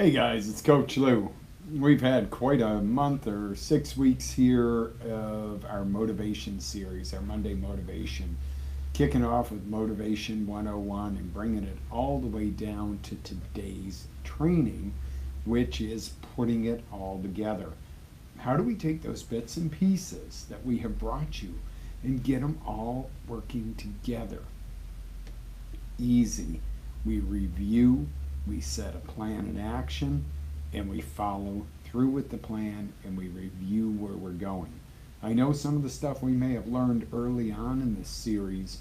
Hey guys, it's Coach Lou. We've had quite a month or 6 weeks here of our motivation series, our Monday motivation, kicking off with Motivation 101 and bringing it all the way down to today's training, which is putting it all together. How do we take those bits and pieces that we have brought you and get them all working together? Easy. We review, we set a plan in action, and we follow through with the plan and we review where we're going. I know some of the stuff we may have learned early on in this series,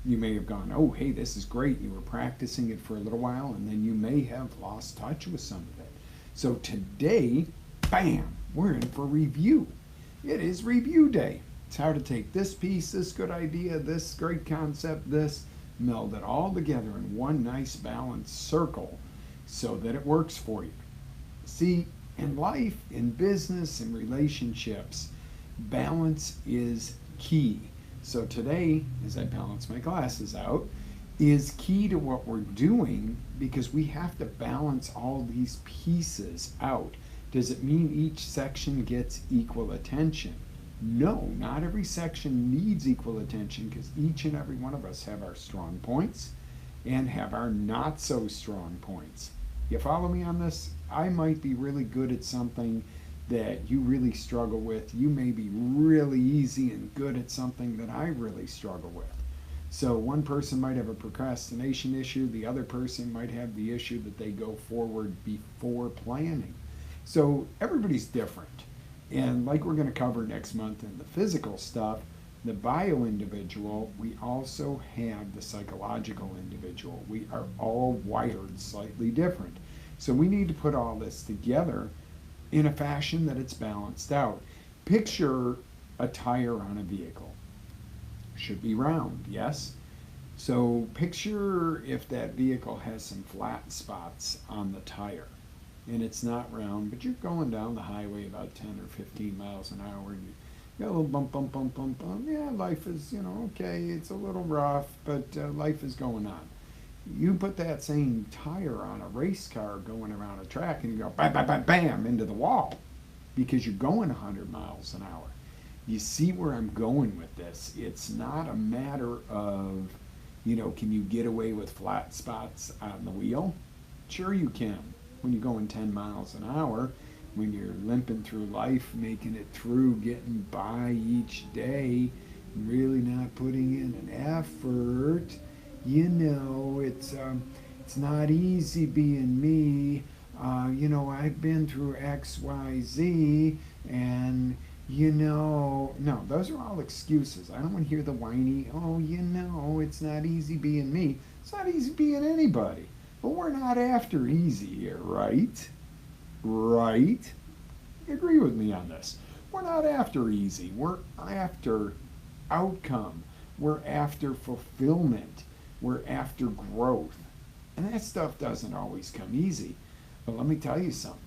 you may have gone, oh, hey, this is great. You were practicing it for a little while, and then you may have lost touch with some of it. So today, bam, we're in for review. It is review day. It's how to take this piece, this good idea, this great concept, this, meld it all together in one nice balanced circle so that it works for you. See, in life, in business, in relationships, balance is key. So today, as I balance my glasses out, is key to what we're doing because we have to balance all these pieces out. Does it mean each section gets equal attention? No, not every section needs equal attention because each and every one of us have our strong points and have our not so strong points. You follow me on this? I might be really good at something that you really struggle with. You may be really easy and good at something that I really struggle with. So one person might have a procrastination issue, the other person might have the issue that they go forward before planning. So everybody's different. And like we're going to cover next month in the physical stuff, the bio individual, we also have the psychological individual. We are all wired slightly different. So we need to put all this together in a fashion that it's balanced out. Picture a tire on a vehicle. Should be round, yes? So picture if that vehicle has some flat spots on the tire and it's not round, but you're going down the highway about 10 or 15 miles an hour and you got a little bump, bump, bump, bump, bump. Yeah, life is, okay, it's a little rough, but life is going on. You put that same tire on a race car going around a track and you go bam, bam, bam, bam into the wall because you're going 100 miles an hour. You see where I'm going with this. It's not a matter of, can you get away with flat spots on the wheel? Sure you can. When you're going 10 miles an hour, when you're limping through life, making it through, getting by each day, really not putting in an effort, it's not easy being me. I've been through X, Y, Z, and no, those are all excuses. I don't want to hear the whiny, it's not easy being me. It's not easy being anybody. But we're not after easy here, right? Right? Agree with me on this. We're not after easy. We're after outcome. We're after fulfillment. We're after growth. And that stuff doesn't always come easy. But let me tell you something.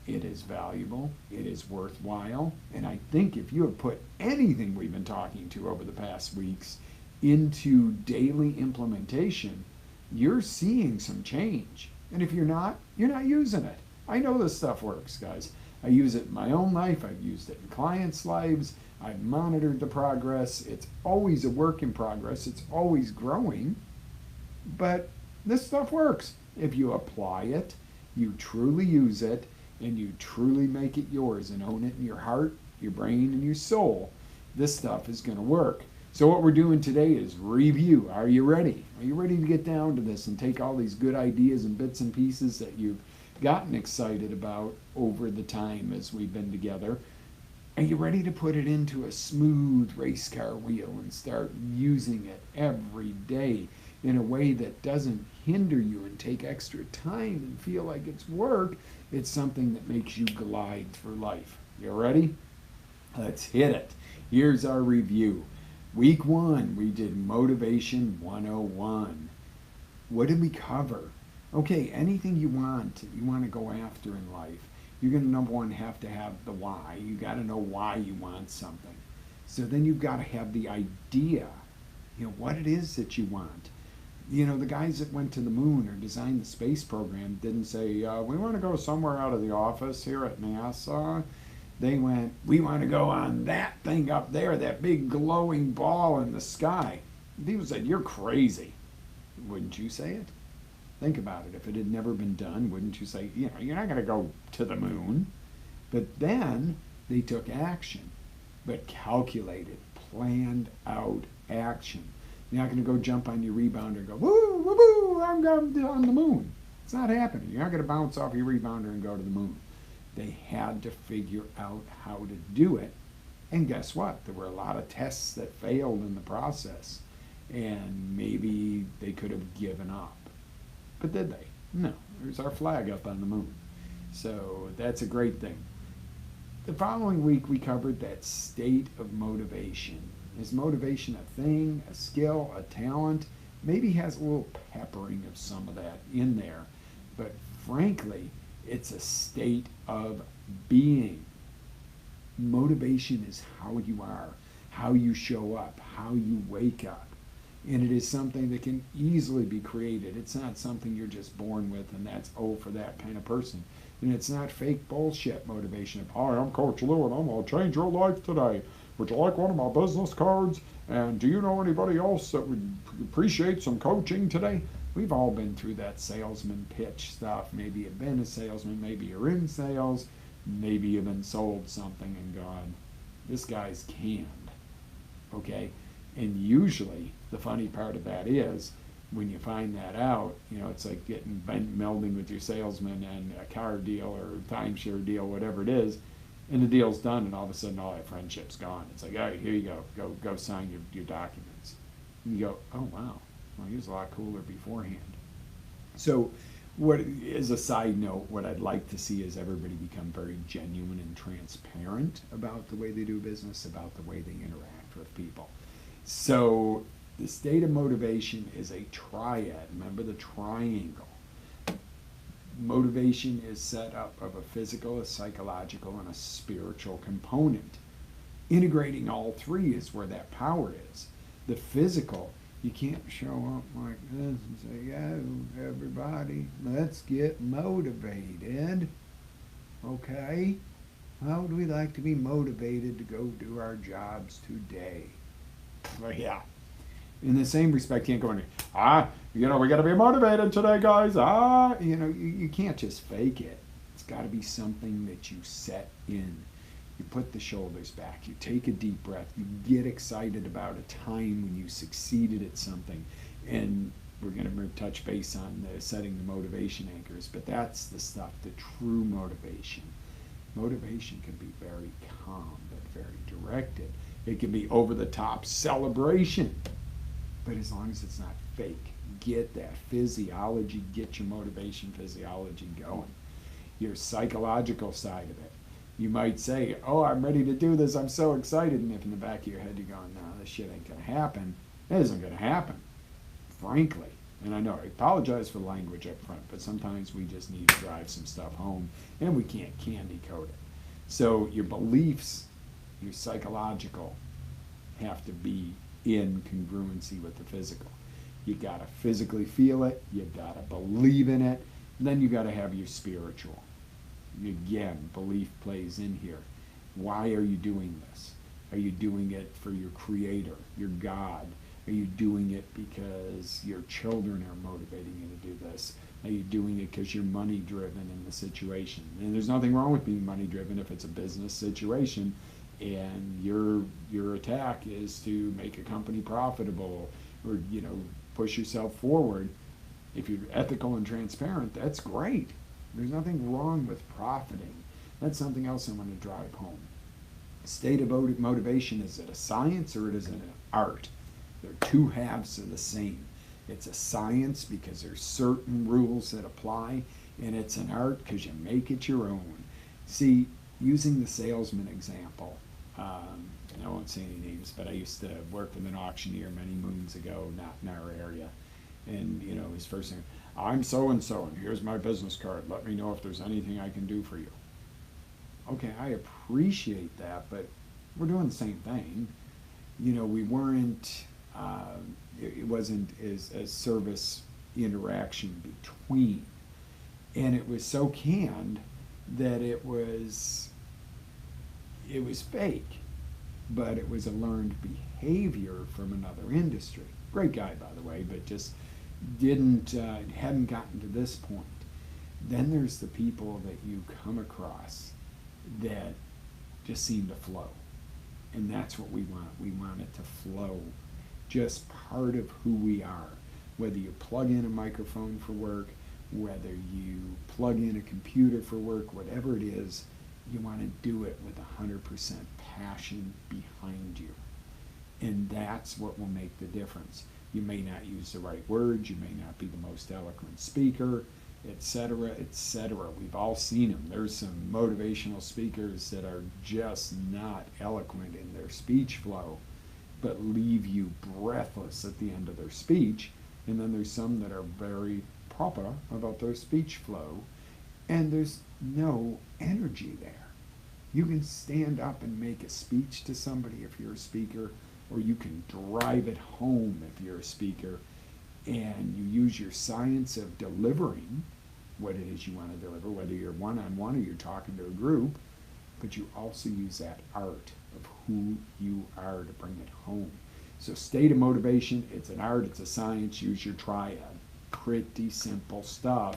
It is valuable. It is worthwhile. And I think if you have put anything we've been talking to over the past weeks into daily implementation, you're seeing some change. And if you're not using it. I know this stuff works, guys. I use it in my own life. I've used it in clients' lives. I've monitored the progress. It's always a work in progress. It's always growing. But this stuff works. If you apply it, you truly use it, and you truly make it yours and own it in your heart, your brain, and your soul, this stuff is going to work. So what we're doing today is review. Are you ready? Are you ready to get down to this and take all these good ideas and bits and pieces that you've gotten excited about over the time as we've been together? Are you ready to put it into a smooth race car wheel and start using it every day in a way that doesn't hinder you and take extra time and feel like it's work? It's something that makes you glide through life. You ready? Let's hit it. Here's our review. Week 1, we did Motivation 101. What did we cover? Okay, anything you want to go after in life, you're going to, number one, have to have the why. You got to know why you want something. So then you've got to have the idea, what it is that you want. You know, the guys that went to the moon or designed the space program didn't say, we want to go somewhere out of the office here at NASA. They went, we want to go on that thing up there, that big glowing ball in the sky. People said, you're crazy. Wouldn't you say it? Think about it. If it had never been done, wouldn't you say, you know, you're not going to go to the moon? But then they took action, but calculated, planned out action. You're not going to go jump on your rebounder and go, woo, woo, woo, I'm going on the moon. It's not happening. You're not going to bounce off your rebounder and go to the moon. They had to figure out how to do it. And guess what? There were a lot of tests that failed in the process. And maybe they could have given up. But did they? No. There's our flag up on the moon. So that's a great thing. The following week we covered that state of motivation. Is motivation a thing, a skill, a talent? Maybe has a little peppering of some of that in there. But frankly, it's a state of being. Motivation is how you are, how you show up, how you wake up. And it is something that can easily be created. It's not something you're just born with and that's, for that kind of person. And it's not fake bullshit motivation of, hi, I'm Coach Lou and I'm going to change your life today. Would you like one of my business cards? And do you know anybody else that would appreciate some coaching today? We've all been through that salesman pitch stuff. Maybe you've been a salesman, maybe you're in sales, maybe you've been sold something and gone, this guy's canned. Okay? And usually, the funny part of that is, when you find that out, you know, it's like melding with your salesman and a car deal or timeshare deal, whatever it is, and the deal's done, and all of a sudden all that friendship's gone. It's like, all right, here you go sign your documents. And you go, oh wow, well he was a lot cooler beforehand. So, what, as a side note, what I'd like to see is everybody become very genuine and transparent about the way they do business, about the way they interact with people. So the state of motivation is a triad. Remember the triangle. Motivation is set up of a physical, a psychological, and a spiritual component. Integrating all three is where that power is. The physical, you can't show up like this and say, yeah, everybody, let's get motivated. Okay? How would we like to be motivated to go do our jobs today? Well, yeah. In the same respect, you can't go in, we got to be motivated today, guys. You can't just fake it. It's got to be something that you set in. You put the shoulders back. You take a deep breath. You get excited about a time when you succeeded at something. And we're going to touch base on setting the motivation anchors, but that's the stuff, the true motivation. Motivation can be very calm, but very directed. It can be over-the-top celebration, but as long as it's not fake, get that physiology, get your motivation physiology going. Your psychological side of it. You might say, oh, I'm ready to do this, I'm so excited, and if in the back of your head you're going, no, this shit ain't going to happen, it isn't going to happen, frankly. And I know, I apologize for the language up front, but sometimes we just need to drive some stuff home, and we can't candy coat it. So your beliefs, your psychological, have to be in congruency with the physical. You got to physically feel it, you got to believe in it, and then you got to have your spiritual. Again, belief plays in here. Why are you doing this? Are you doing it for your creator, your God? Are you doing it because your children are motivating you to do this? Are you doing it because you're money driven in the situation? And there's nothing wrong with being money driven if it's a business situation and your attack is to make a company profitable or push yourself forward. If you're ethical and transparent, that's great. There's nothing wrong with profiting. That's something else I want to drive home. State of motivation, is it a science or is it an art? They're two halves of the same. It's a science because there's certain rules that apply, and it's an art because you make it your own. See, using the salesman example, I won't say any names, but I used to work with an auctioneer many moons ago, not in our area. And, his first thing, I'm so-and-so, and here's my business card. Let me know if there's anything I can do for you. Okay, I appreciate that, but we're doing the same thing. We weren't It wasn't as service interaction between. And it was so canned that it was fake, but it was a learned behavior from another industry. Great guy, by the way, but just hadn't gotten to this point. Then there's the people that you come across that just seem to flow. And that's what we want. We want it to flow, just part of who we are. Whether you plug in a microphone for work, whether you plug in a computer for work, whatever it is, you want to do it with 100% passion behind you. And that's what will make the difference. You may not use the right words, you may not be the most eloquent speaker, etc., etc. We've all seen them. There's some motivational speakers that are just not eloquent in their speech flow, but leave you breathless at the end of their speech. And then there's some that are very proper about their speech flow, and there's no energy there. You can stand up and make a speech to somebody if you're a speaker, or you can drive it home if you're a speaker, and you use your science of delivering what it is you want to deliver, whether you're one-on-one or you're talking to a group, but you also use that art of who you are to bring it home. So state of motivation, it's an art, it's a science, use your triad. Pretty simple stuff,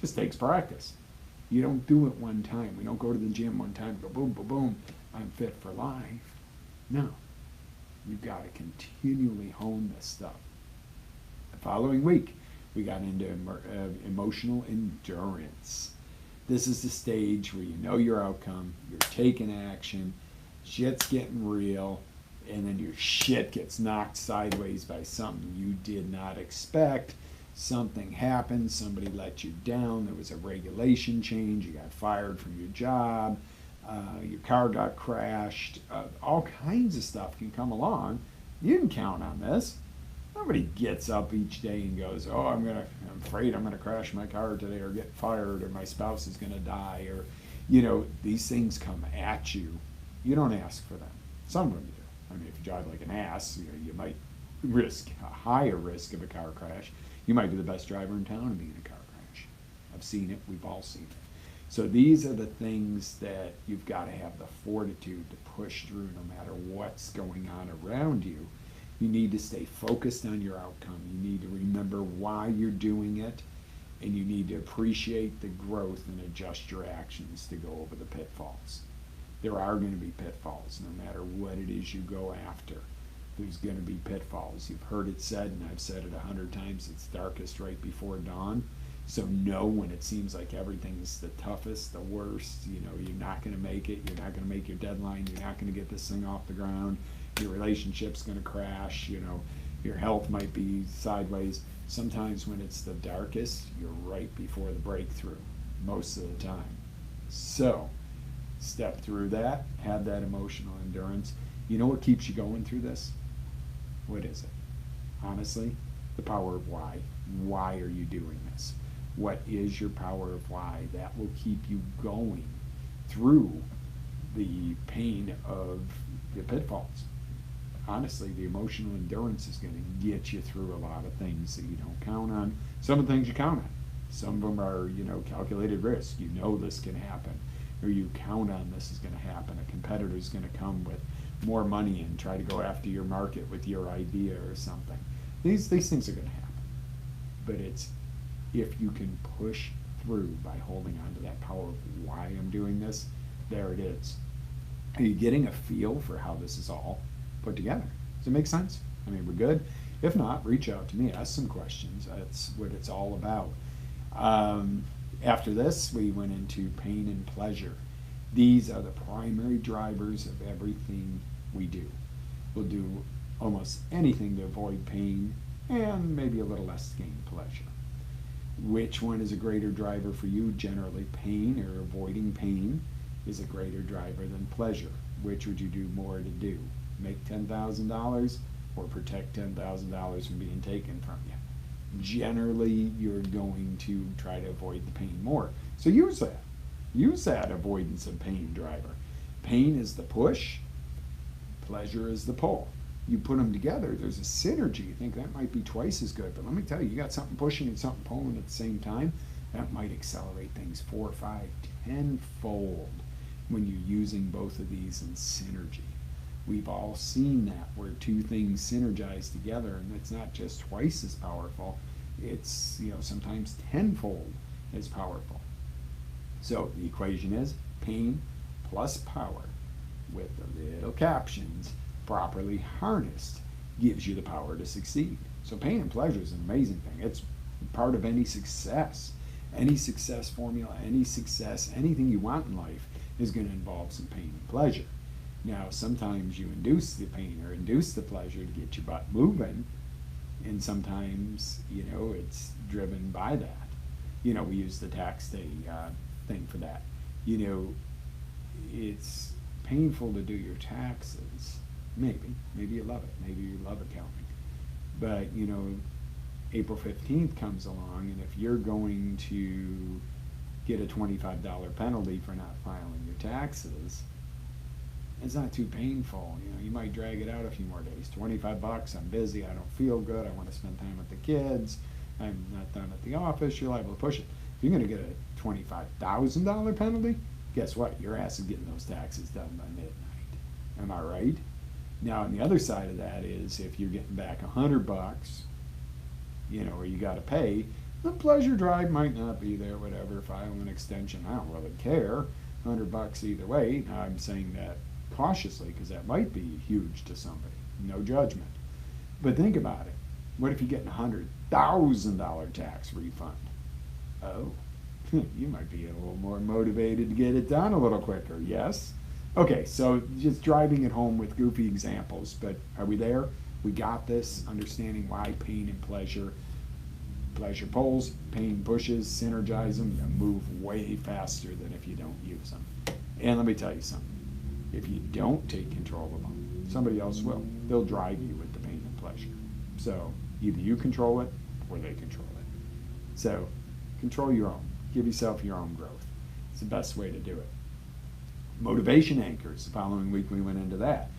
just takes practice. You don't do it one time. We don't go to the gym one time, go boom, boom, boom, I'm fit for life. No, you've got to continually hone this stuff. The following week, we got into emotional endurance. This is the stage where you know your outcome, you're taking action, shit's getting real, and then your shit gets knocked sideways by something you did not expect. Something happened, somebody let you down, there was a regulation change, you got fired from your job, your car got crashed, all kinds of stuff can come along. You didn't count on this. Nobody gets up each day and goes, oh, I'm afraid I'm gonna crash my car today, or get fired, or my spouse is gonna die, or, these things come at you. You don't ask for them. Some of them do. I mean, if you drive like an ass, you might risk a higher risk of a car crash. You might be the best driver in town and be in a car crash. I've seen it. We've all seen it. So these are the things that you've got to have the fortitude to push through no matter what's going on around you. You need to stay focused on your outcome. You need to remember why you're doing it, and you need to appreciate the growth and adjust your actions to go over the pitfalls. There are going to be pitfalls no matter what it is you go after. There's going to be pitfalls. You've heard it said, and I've said it 100 times, it's darkest right before dawn. So know when it seems like everything's the toughest, the worst, you're not going to make it, you're not going to make your deadline, you're not going to get this thing off the ground, your relationship's going to crash, your health might be sideways. Sometimes when it's the darkest, you're right before the breakthrough, most of the time. So, step through that, have that emotional endurance. You know what keeps you going through this? What is it? Honestly, the power of why. Why are you doing this? What is your power of why? That will keep you going through the pain of the pitfalls. Honestly, the emotional endurance is going to get you through a lot of things that you don't count on. Some of the things you count on. Some of them are, calculated risk. You know this can happen. Or you count on this is going to happen. A competitor is going to come with more money and try to go after your market with your idea or something. These things are going to happen. But it's if you can push through by holding on to that power of why I'm doing this, there it is. Are you getting a feel for how this is all put together? Does it make sense? I mean, we're good. If not, reach out to me, ask some questions. That's what it's all about. After this, we went into pain and pleasure. These are the primary drivers of everything we do. We'll do almost anything to avoid pain and maybe a little less to gain pleasure. Which one is a greater driver for you? Generally, pain or avoiding pain is a greater driver than pleasure. Which would you do more to do? Make $10,000 or protect $10,000 from being taken from you? Generally, you're going to try to avoid the pain more. So use that. Use that avoidance of pain driver. Pain is the push, pleasure is the pull. you put them together, there's a synergy. You think that might be twice as good, but let me tell you, you got something pushing and something pulling at the same time, that might accelerate things 4, 5, 10-fold when you're using both of these in synergy. We've all seen that where two things synergize together, and it's not just twice as powerful, it's sometimes tenfold as powerful. So the equation is pain plus power with the little captions properly harnessed gives you the power to succeed. So pain and pleasure is an amazing thing. It's part of any success. Any success formula, any success, anything you want in life is going to involve some pain and pleasure. Now, sometimes you induce the pain or induce the pleasure to get your butt moving, and sometimes, it's driven by that. We use the tax day thing for that. It's painful to do your taxes. Maybe you love it. Maybe you love accounting. But, April 15th comes along, and if you're going to get a $25 penalty for not filing your taxes, it's not too painful. You might drag it out a few more days. $25, I'm busy, I don't feel good, I want to spend time with the kids, I'm not done at the office, you're liable to push it. If you're going to get a $25,000 penalty, guess what? Your ass is getting those taxes done by midnight. Am I right? Now, on the other side of that is if you're getting back $100, or you got to pay, the pleasure drive might not be there, whatever, file an extension, I don't really care. $100 either way. Now, I'm saying that cautiously because that might be huge to somebody. No judgment. But think about it. What if you get a $100,000 tax refund? Oh, you might be a little more motivated to get it done a little quicker, yes? Okay, so just driving it home with goofy examples, but are we there? We got this, understanding why pain and pleasure pulls, pain pushes, synergize them, and move way faster than if you don't use them. And let me tell you something. If you don't take control of them, somebody else will. They'll drive you with the pain and pleasure. So either you control it or they control it. So control your own. Give yourself your own growth. It's the best way to do it. Motivation anchors. The following week we went into that.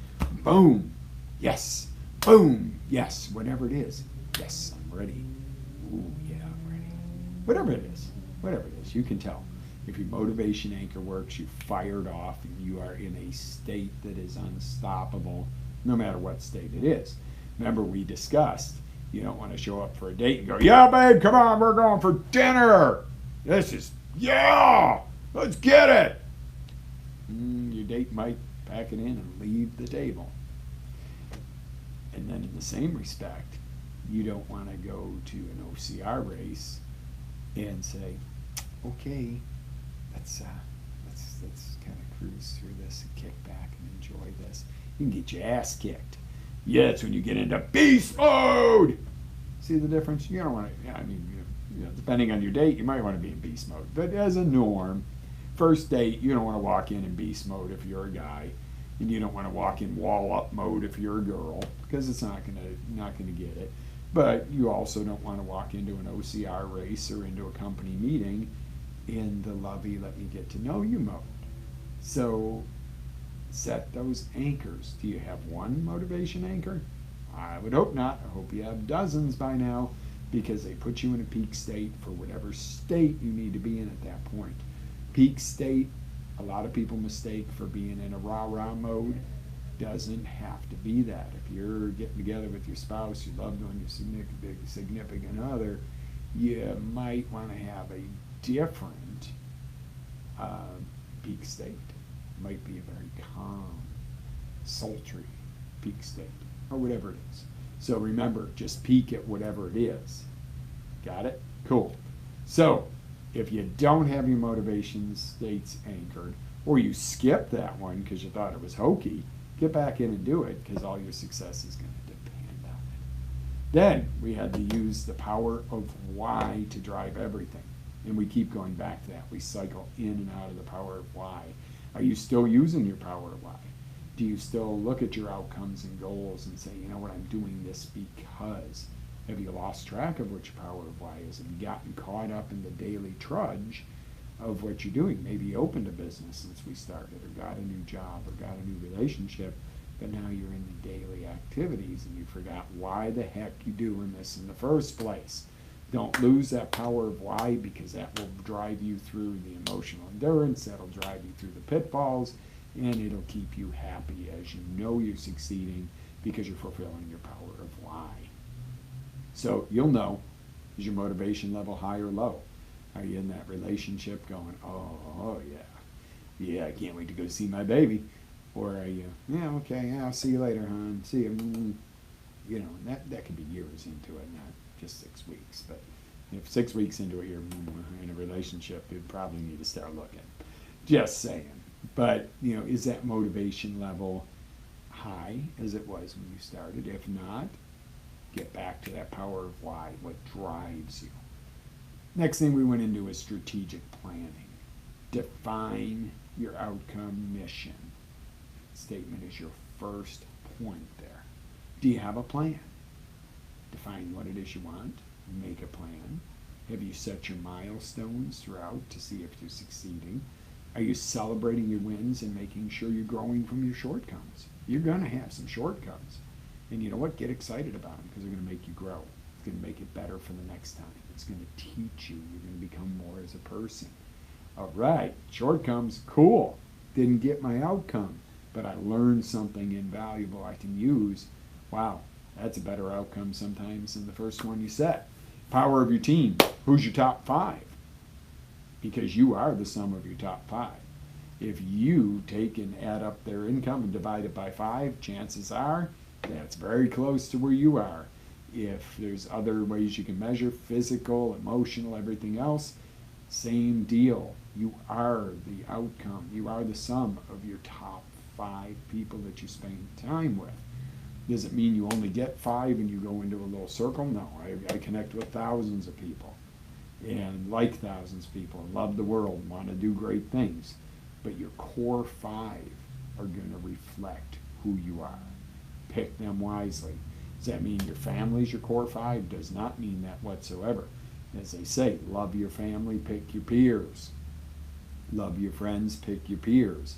Boom. Yes. Boom. Yes. Whatever it is. Yes, I'm ready. Ooh, yeah, I'm ready. Whatever it is, you can tell. If your motivation anchor works, you're fired off, and you are in a state that is unstoppable, no matter what state it is. Remember, we discussed, you don't want to show up for a date and go, yeah, babe, come on, we're going for dinner. Yeah, let's get it. Your date might pack it in and leave the table. And then in the same respect, you don't want to go to an OCR race and say, okay, let's kind of cruise through this and kick back and enjoy this. You can get your ass kicked. Yeah, it's when you get into beast mode. See the difference? You don't want to, depending on your date, you might want to be in beast mode. But as a norm, first date, you don't want to walk in beast mode if you're a guy. And you don't want to walk in wall up mode if you're a girl, because it's not gonna get it. But you also don't want to walk into an OCR race or into a company meeting in the lovey, let me get to know you mode. So set those anchors. Do you have one motivation anchor? I would hope not. I hope you have dozens by now, because they put you in a peak state for whatever state you need to be in at that point. Peak state, a lot of people mistake for being in a rah-rah mode. Doesn't have to be that. If you're getting together with your spouse, your loved one, your significant other, you might want to have a different peak state. It might be a very calm, sultry peak state, or whatever it is. So remember, just peak at whatever it is. Got it? Cool. So if you don't have your motivation states anchored, or you skip that one because you thought it was hokey, get back in and do it, because all your success is going to depend on it. Then we had to use the power of why to drive everything. And we keep going back to that. We cycle in and out of the power of why. Are you still using your power of why? Do you still look at your outcomes and goals and say, you know what, I'm doing this because? Have you lost track of what your power of why is? Have you gotten caught up in the daily trudge of what you're doing? Maybe you opened a business since we started, or got a new job, or got a new relationship, but now you're in the daily activities and you forgot why the heck you're doing this in the first place. Don't lose that power of why, because that will drive you through the emotional endurance, that'll drive you through the pitfalls, and it'll keep you happy as you know you're succeeding because you're fulfilling your power of why. So you'll know, is your motivation level high or low? Are you in that relationship going, oh yeah, I can't wait to go see my baby? Or are you, yeah, okay, yeah, I'll see you later, hon, see you. You know, and that could be years into it, not just 6 weeks. But if 6 weeks into it you're in a relationship, you'd probably need to start looking. Just saying. But, you know, is that motivation level high as it was when you started? If not, get back to that power of why, what drives you. Next thing we went into is strategic planning. Define your outcome mission. Statement is your first point there. Do you have a plan? Define what it is you want. Make a plan. Have you set your milestones throughout to see if you're succeeding? Are you celebrating your wins and making sure you're growing from your shortcomings? You're going to have some shortcomings. And you know what? Get excited about them because they're going to make you grow. It's going to make it better for the next time. It's going to teach you. You're going to become more as a person. All right, shortcomings, cool. Didn't get my outcome, but I learned something invaluable I can use. Wow, that's a better outcome sometimes than the first one you set. Power of your team. Who's your top 5? Because you are the sum of your top 5. If you take and add up their income and divide it by 5, chances are that's very close to where you are. If there's other ways you can measure, physical, emotional, everything else, same deal. You are the outcome. You are the sum of your top 5 people that you spend time with. Does it mean you only get 5 and you go into a little circle? No, I connect with thousands of people and like thousands of people and love the world and want to do great things. But your core 5 are going to reflect who you are. Pick them wisely. Does that mean your family's your core 5? Does not mean that whatsoever. As they say, love your family, pick your peers. Love your friends, pick your peers.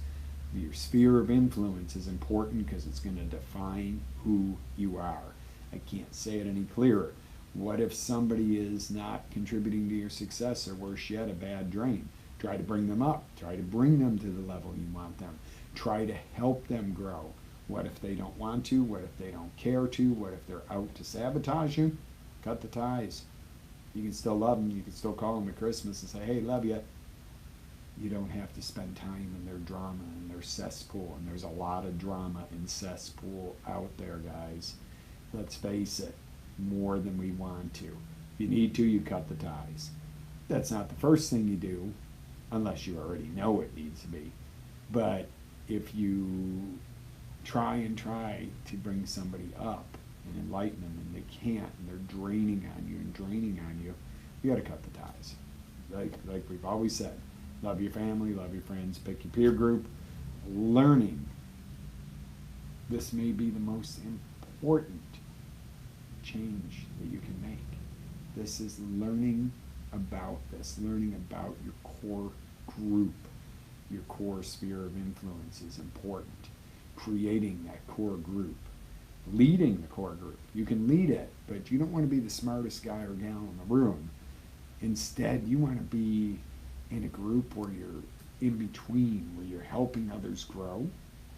Your sphere of influence is important because it's going to define who you are. I can't say it any clearer. What if somebody is not contributing to your success, or worse yet, a bad drain? Try to bring them up. Try to bring them to the level you want them. Try to help them grow. What if they don't want to? What if they don't care to? What if they're out to sabotage you? Cut the ties. You can still love them. You can still call them at Christmas and say, hey, love you. You don't have to spend time in their drama and their cesspool. And there's a lot of drama in cesspool out there, guys. Let's face it, more than we want to. If you need to, you cut the ties. That's not the first thing you do, unless you already know it needs to be. But if you try to bring somebody up and enlighten them, and they can't, and they're draining on you and draining on you, you got to cut the ties. Like we've always said, love your family, love your friends, pick your peer group. Learning. This may be the most important change that you can make. This is learning about this, learning about your core group, your core sphere of influence is important. Creating that core group, leading the core group. You can lead it, but you don't want to be the smartest guy or gal in the room. Instead, you want to be in a group where you're in between, where you're helping others grow,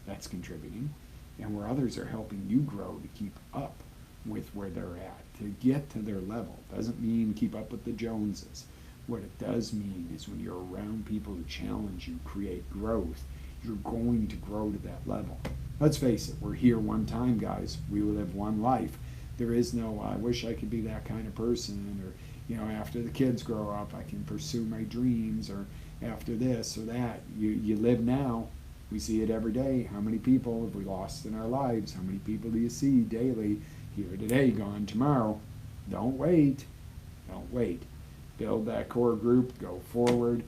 that's contributing, and where others are helping you grow to keep up with where they're at, to get to their level. Doesn't mean keep up with the Joneses. What it does mean is when you're around people who challenge you, create growth, you're going to grow to that level. Let's face it, we're here one time, guys. We live one life. There is no, I wish I could be that kind of person, or, you know, after the kids grow up, I can pursue my dreams, or after this or that. You live now. We see it every day. How many people have we lost in our lives? How many people do you see daily? Here today, gone tomorrow. Don't wait. Don't wait. Build that core group, go forward,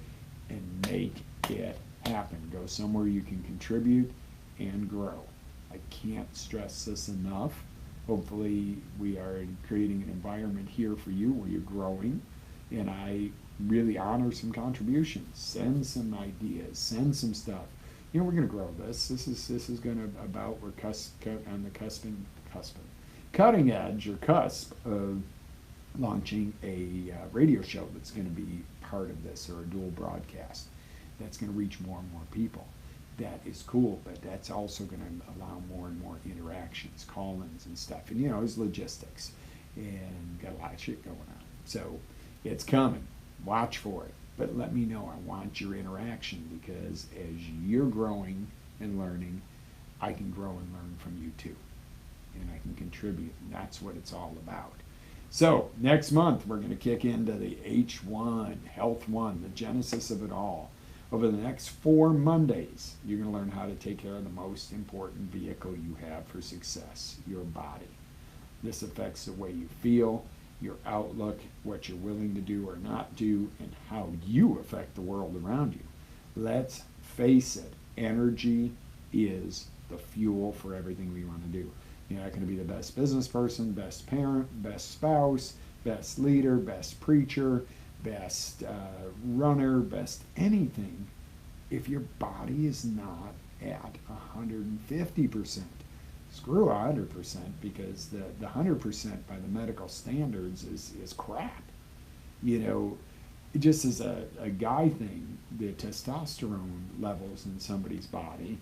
and make it happen. Go somewhere you can contribute and grow. I can't stress this enough. Hopefully we are creating an environment here for you where you're growing, and I really honor some contributions. Send some ideas, send some stuff. You know, we're going to grow this. This is going to about we're on the cutting edge or cusp of launching a radio show that's going to be part of this, or a dual broadcast that's going to reach more and more people. That is cool, but that's also going to allow more and more interactions, call-ins and stuff. And you know, it's logistics and got a lot of shit going on. So it's coming. Watch for it. But let me know. I want your interaction, because as you're growing and learning, I can grow and learn from you too. And I can contribute. And that's what it's all about. So next month, we're going to kick into the H1, Health 1, the genesis of it all. Over the next 4 Mondays, you're going to learn how to take care of the most important vehicle you have for success, your body. This affects the way you feel, your outlook, what you're willing to do or not do, and how you affect the world around you. Let's face it, energy is the fuel for everything we want to do. You're not going to be the best business person, best parent, best spouse, best leader, best preacher, best runner, best anything, if your body is not at 150%. Screw 100%, because the 100% by the medical standards is crap. You know, just as a guy thing, the testosterone levels in somebody's body,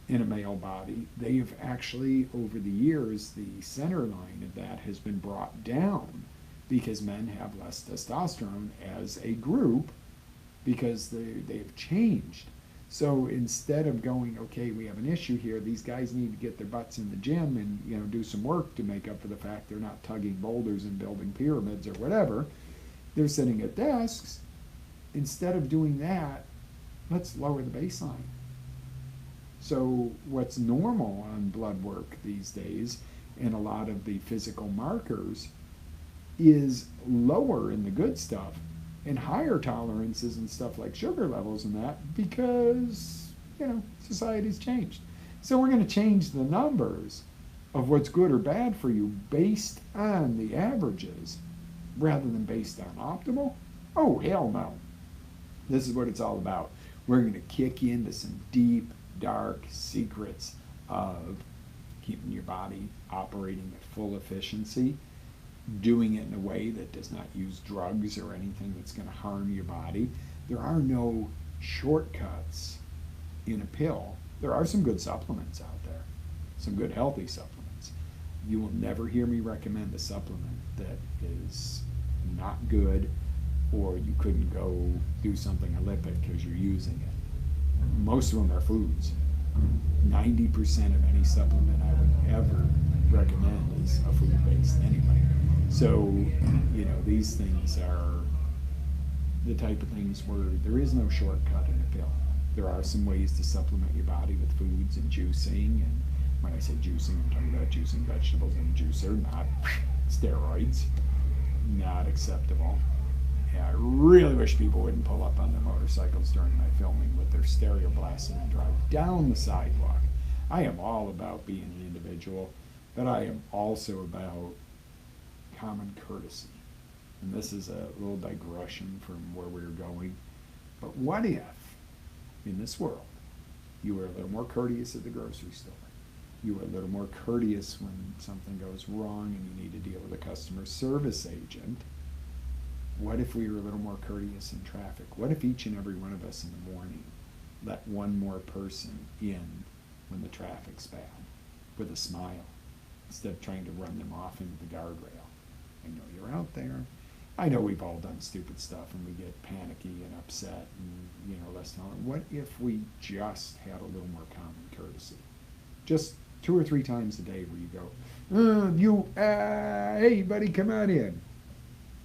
in a male body, they have actually, over the years, the center line of that has been brought down, because men have less testosterone as a group, because they've changed. So instead of going, okay, we have an issue here, these guys need to get their butts in the gym and, you know, do some work to make up for the fact they're not tugging boulders and building pyramids or whatever, they're sitting at desks. Instead of doing that, let's lower the baseline. So what's normal on blood work these days, and a lot of the physical markers, is lower in the good stuff and higher tolerances and stuff like sugar levels and that, because, you know, society's changed. So we're going to change the numbers of what's good or bad for you based on the averages rather than based on optimal. Oh, hell no. This is what it's all about. We're going to kick into some deep, dark secrets of keeping your body operating at full efficiency, doing it in a way that does not use drugs or anything that's going to harm your body. There are no shortcuts in a pill. There are some good supplements out there, some good healthy supplements. You will never hear me recommend a supplement that is not good, or you couldn't go do something Olympic because you're using it. Most of them are foods. 90% of any supplement I would ever recommend is a food-based anyway. So, you know, these things are the type of things where there is no shortcut in a pill. There are some ways to supplement your body with foods and juicing, and when I say juicing, I'm talking about juicing vegetables in a juicer, not steroids. Not acceptable. Yeah, I really wish people wouldn't pull up on their motorcycles during my filming with their stereo blasting and drive down the sidewalk. I am all about being an individual, but I am also about common courtesy. And this is a little digression from where we're going. But what if, in this world, you were a little more courteous at the grocery store? You were a little more courteous when something goes wrong and you need to deal with a customer service agent. What if we were a little more courteous in traffic? What if each and every one of us in the morning let one more person in when the traffic's bad with a smile, instead of trying to run them off into the guardrail? I know you're out there. I know we've all done stupid stuff and we get panicky and upset and, you know, less tolerant. What if we just had a little more common courtesy? Just 2 or 3 times a day where you go, hey buddy, come on in.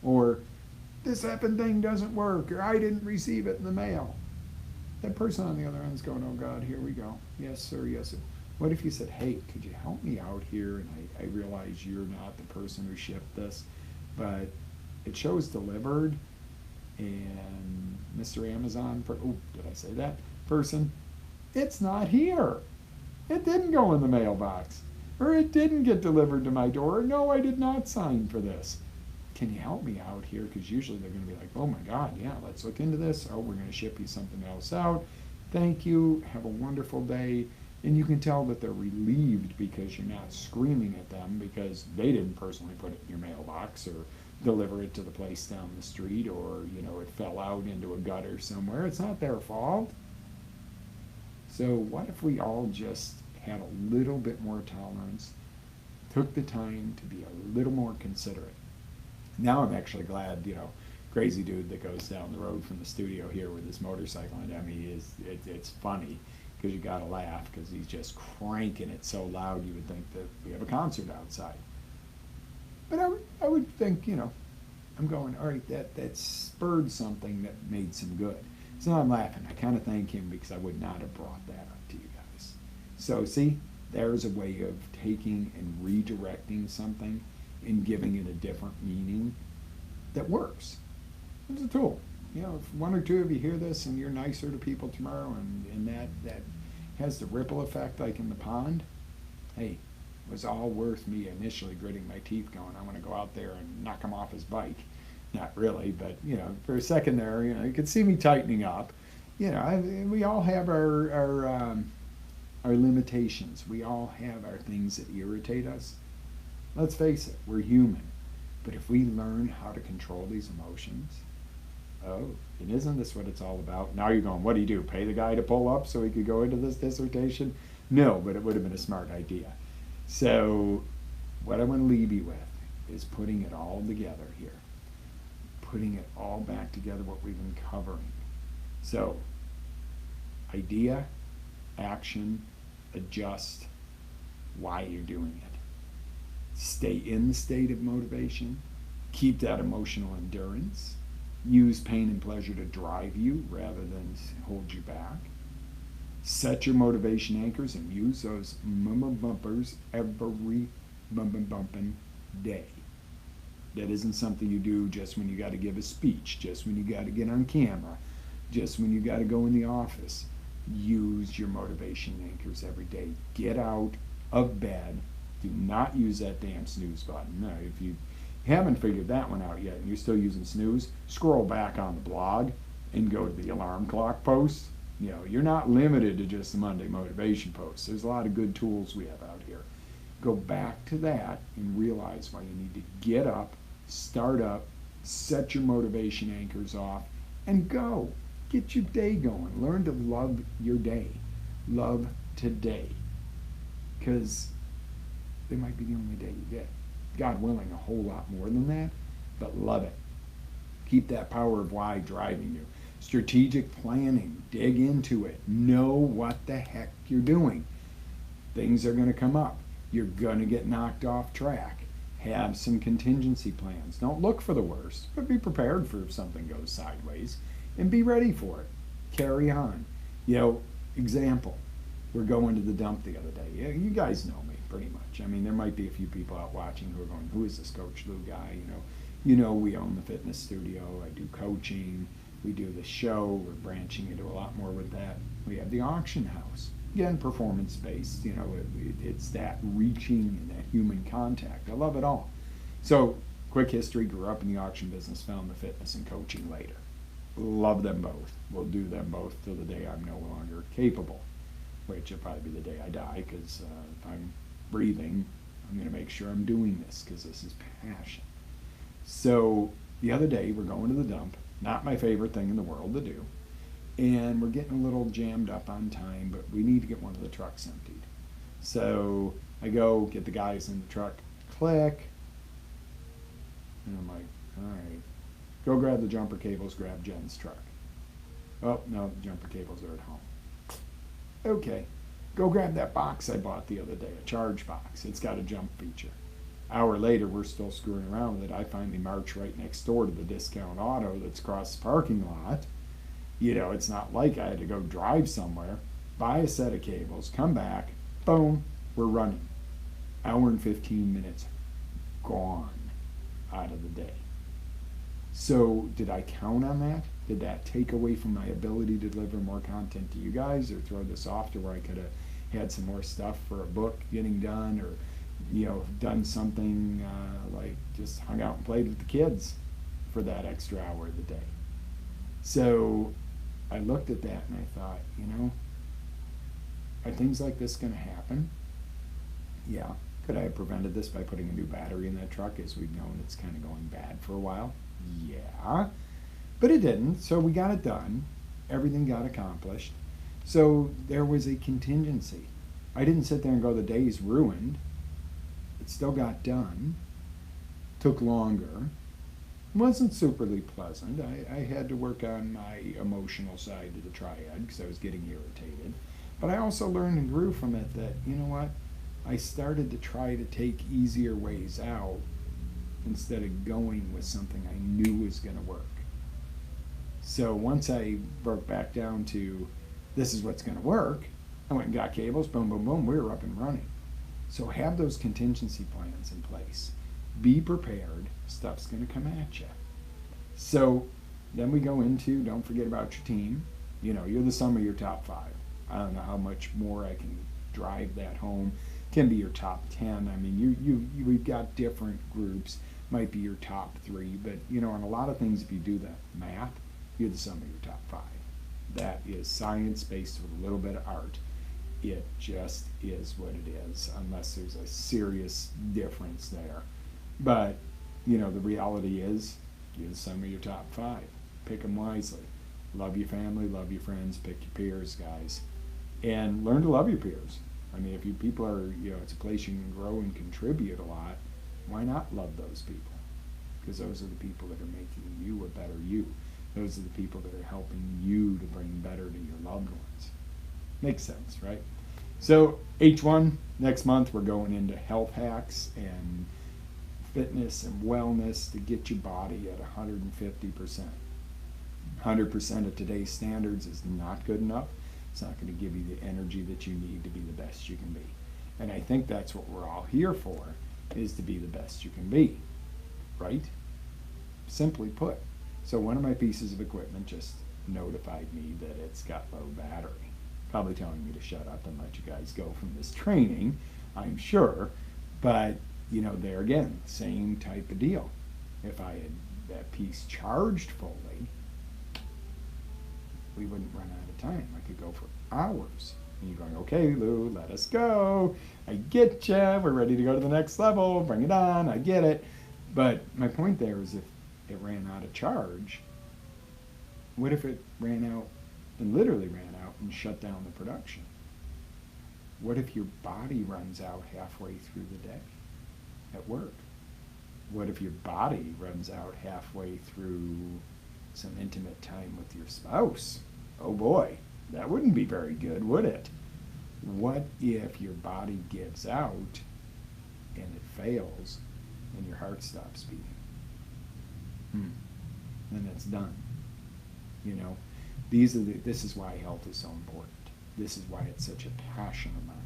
Or, this effing thing doesn't work, or I didn't receive it in the mail. That person on the other end is going, oh God, here we go. Yes, sir, yes, sir. What if you said, hey, could you help me out here? And I realize you're not the person who shipped this, but it shows delivered, and Mr. Amazon, did I say that? Person, it's not here. It didn't go in the mailbox, or it didn't get delivered to my door. No, I did not sign for this. Can you help me out here? Because usually they're going to be like, oh my God, yeah, let's look into this. Oh, we're going to ship you something else out. thank you, have a wonderful day. And you can tell that they're relieved because you're not screaming at them because they didn't personally put it in your mailbox or deliver it to the place down the street, or it fell out into a gutter somewhere. It's not their fault. So what if we all just had a little bit more tolerance, took the time to be a little more considerate? Now I'm actually glad, crazy dude that goes down the road from the studio here with his motorcycle, and I mean, it's funny because you got to laugh because he's just cranking it so loud you would think that we have a concert outside. But I would think, I'm going, all right, that spurred something that made some good. So I'm laughing. I kind of thank him because I would not have brought that up to you guys. So see, there's a way of taking and redirecting something and giving it a different meaning that works. It's a tool. If one or two of you hear this and you're nicer to people tomorrow, and that has the ripple effect like in the pond, hey, it was all worth me initially gritting my teeth going, I want to go out there and knock him off his bike. Not really, but for a second there, you could see me tightening up. We all have our limitations. We all have our things that irritate us. Let's face it, we're human. But if we learn how to control these emotions, oh, and isn't this what it's all about? Now you're going, what do you do? Pay the guy to pull up so he could go into this dissertation? No, but it would have been a smart idea. So what I want to leave you with is putting it all together here. Putting it all back together, what we've been covering. So, idea, action, adjust, why you're doing it. Stay in the state of motivation. Keep that emotional endurance. Use pain and pleasure to drive you rather than hold you back. Set your motivation anchors and use those bumpers every bumping day. That isn't something you do just when you got to give a speech, just when you got to get on camera, just when you got to go in the office. Use your motivation anchors every day. Get out of bed. Do not use that damn snooze button. No, if you haven't figured that one out yet and you're still using snooze, scroll back on the blog and go to the alarm clock post. You're not limited to just the Monday motivation posts. There's a lot of good tools we have out here. Go back to that and realize why you need to get up, start up, set your motivation anchors off, and go. Get your day going. Learn to love your day. Love today. Because it might be the only day you get. God willing, a whole lot more than that, but love it. Keep that power of why driving you. Strategic planning. Dig into it. Know what the heck you're doing. Things are going to come up. You're going to get knocked off track. Have some contingency plans. Don't look for the worst, but be prepared for if something goes sideways and be ready for it. Carry on. Example, we're going to the dump the other day. You guys know me pretty much. I mean, there might be a few people out watching who are going, who is this Coach Lou guy? We own the fitness studio. I do coaching. We do the show. We're branching into a lot more with that. We have the auction house. Again, performance-based, it's that reaching and that human contact. I love it all. So, quick history, grew up in the auction business, found the fitness and coaching later. Love them both. We'll do them both till the day I'm no longer capable, which will probably be the day I die, because if I'm breathing, I'm going to make sure I'm doing this, because this is passion. So, the other day, we're going to the dump, not my favorite thing in the world to do. And we're getting a little jammed up on time, but we need to get one of the trucks emptied. So I go get the guys in the truck, click, and I'm like, all right, go grab the jumper cables, grab Jen's truck. Oh, no, the jumper cables are at home. Okay, go grab that box I bought the other day, a charge box. It's got a jump feature. Hour later, we're still screwing around with it. I finally march right next door to the discount auto that's across the parking lot. It's not like I had to go drive somewhere, buy a set of cables, come back, boom, we're running. Hour and 15 minutes gone out of the day. So did I count on that? Did that take away from my ability to deliver more content to you guys, or throw this off to where I could have had some more stuff for a book getting done, or done something like just hung out and played with the kids for that extra hour of the day? So I looked at that and I thought, are things like this going to happen? Yeah. Could I have prevented this by putting a new battery in that truck? As we've known, it's kind of going bad for a while. Yeah. But it didn't, so we got it done. Everything got accomplished. So there was a contingency. I didn't sit there and go, the day's ruined. It still got done. Took longer. Wasn't superly pleasant. I had to work on my emotional side of the triad because I was getting irritated. But I also learned and grew from it that, you know what? I started to try to take easier ways out instead of going with something I knew was going to work. So once I broke back down to this is what's going to work, I went and got cables, boom, boom, boom, we were up and running. So have those contingency plans in place. Be prepared, stuff's going to come at you. So then we go into, don't forget about your team. You're the sum of your top 5. I don't know how much more I can drive that home. Can be your top 10. I mean, we've got different groups. Might be your top 3, but on a lot of things, if you do the math, you're the sum of your top 5. That is science based with a little bit of art. It just is what it is, unless there's a serious difference there. But the reality is, you're the sum of your top 5. Pick them wisely. Love your family, love your friends, pick your peers, guys, and learn to love your peers. I mean, if you people are, it's a place you can grow and contribute a lot, why not love those people? Because those are the people that are making you a better you. Those are the people that are helping you to bring better to your loved ones. Makes sense, right? So H1, next month we're going into health hacks and fitness and wellness to get your body at 150%. 100% of today's standards is not good enough. It's not going to give you the energy that you need to be the best you can be. And I think that's what we're all here for, is to be the best you can be, right? Simply put. So one of my pieces of equipment just notified me that it's got low battery. Probably telling me to shut up and let you guys go from this training, I'm sure. But, there again, same type of deal. If I had that piece charged fully, we wouldn't run out of time. I could go for hours. And you're going, okay, Lou, let us go. I get you. We're ready to go to the next level. Bring it on. I get it. But my point there is if it ran out of charge, what if it ran out and literally ran out and shut down the production? What if your body runs out halfway through the day at work? What if your body runs out halfway through some intimate time with your spouse? Oh boy, that wouldn't be very good, would it? What if your body gives out and it fails and your heart stops beating? Then it's done. This is why health is so important. This is why it's such a passion of mine.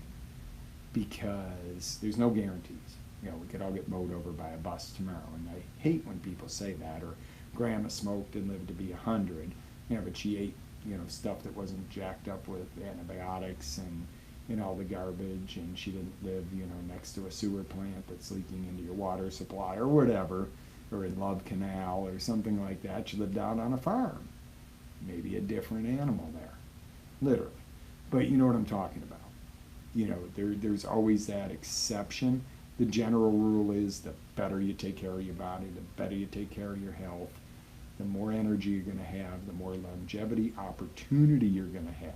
Because there's no guarantees. We could all get mowed over by a bus tomorrow, and I hate when people say that. Or grandma smoked and lived to be 100, but she ate, stuff that wasn't jacked up with antibiotics and all the garbage, and she didn't live, next to a sewer plant that's leaking into your water supply or whatever, or in Love Canal or something like that. She lived out on a farm. Maybe a different animal there, literally. But you know what I'm talking about. There's always that exception. The general rule is the better you take care of your body, the better you take care of your health, the more energy you're going to have, the more longevity, opportunity you're going to have.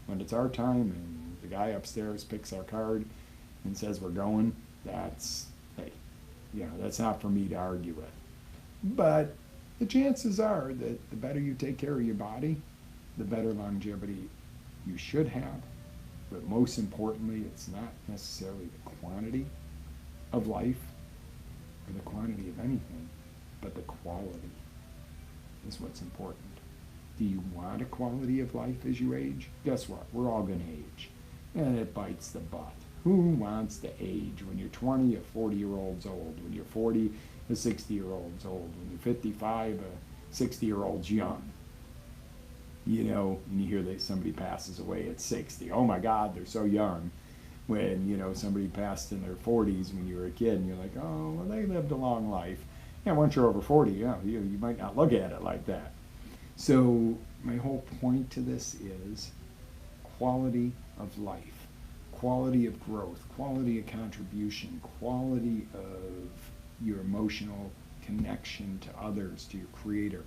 When it's our time and the guy upstairs picks our card and says we're going, that's not for me to argue with. But the chances are that the better you take care of your body, the better longevity you should have. But most importantly, it's not necessarily the quantity of life or the quantity of anything, but the quality is what's important. Do you want a quality of life as you age? Guess what? We're all going to age. And it bites the butt. Who wants to age? When you're 20, a 40-year-old's old. When you're 40, a 60-year-old's old. When you're 55, a 60-year-old's young. And you hear that somebody passes away at 60. Oh my God, they're so young. When, somebody passed in their 40s when you were a kid, and you're like, oh, well, they lived a long life. Once you're over 40, you might not look at it like that. So my whole point to this is quality of life, quality of growth, quality of contribution, quality of your emotional connection to others, to your creator.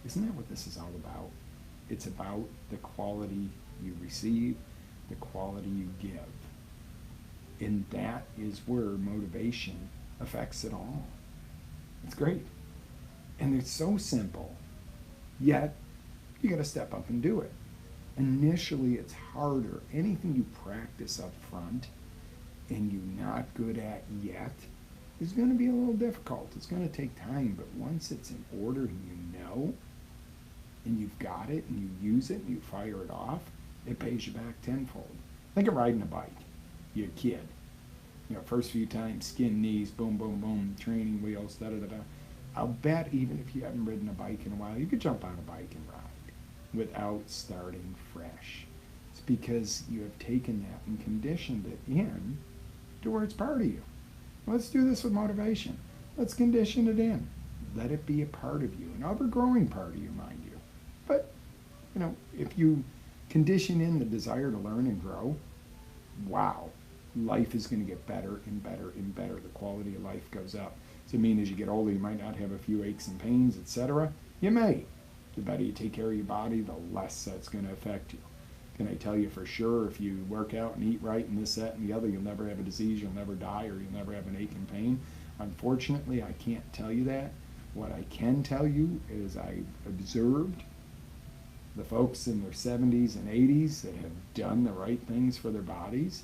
Isn't that what this is all about? It's about the quality you receive, the quality you give. And that is where motivation affects it all. It's great. And it's so simple, yet you got to step up and do it. Initially, it's harder. Anything you practice up front and you're not good at yet is going to be a little difficult. It's going to take time, but once it's in order and you know, and you've got it, and you use it, and you fire it off, it pays you back tenfold. Think of riding a bike. You're a kid. You know, first few times, skin knees, boom, boom, boom, training wheels, da-da-da-da. I'll bet even if you haven't ridden a bike in a while, you could jump on a bike and ride without starting fresh. It's because you have taken that and conditioned it in to where it's part of you. Let's do this with motivation. Let's condition it in. Let it be a part of you, an ever-growing part of you, mind you. But, you know, if you condition in the desire to learn and grow, wow, life is going to get better and better and better. The quality of life goes up. Does it mean as you get older you might not have a few aches and pains, etc.? You may. The better you take care of your body, the less that's going to affect you. Can I tell you for sure, if you work out and eat right and this, that, and the other, you'll never have a disease, you'll never die, or you'll never have an ache and pain? Unfortunately, I can't tell you that. What I can tell you is I observed the folks in their 70s and 80s that have done the right things for their bodies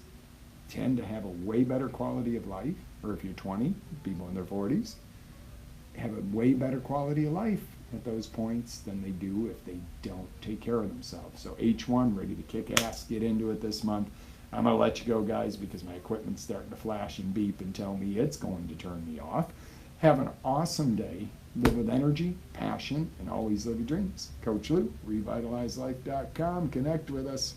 tend to have a way better quality of life, or if you're 20, people in their 40s, have a way better quality of life at those points than they do if they don't take care of themselves. So H1, ready to kick ass, get into it this month. I'm going to let you go, guys, because my equipment's starting to flash and beep and tell me it's going to turn me off. Have an awesome day. Live with energy, passion, and always live your dreams. Coach Lou, revitalizelife.com. Connect with us.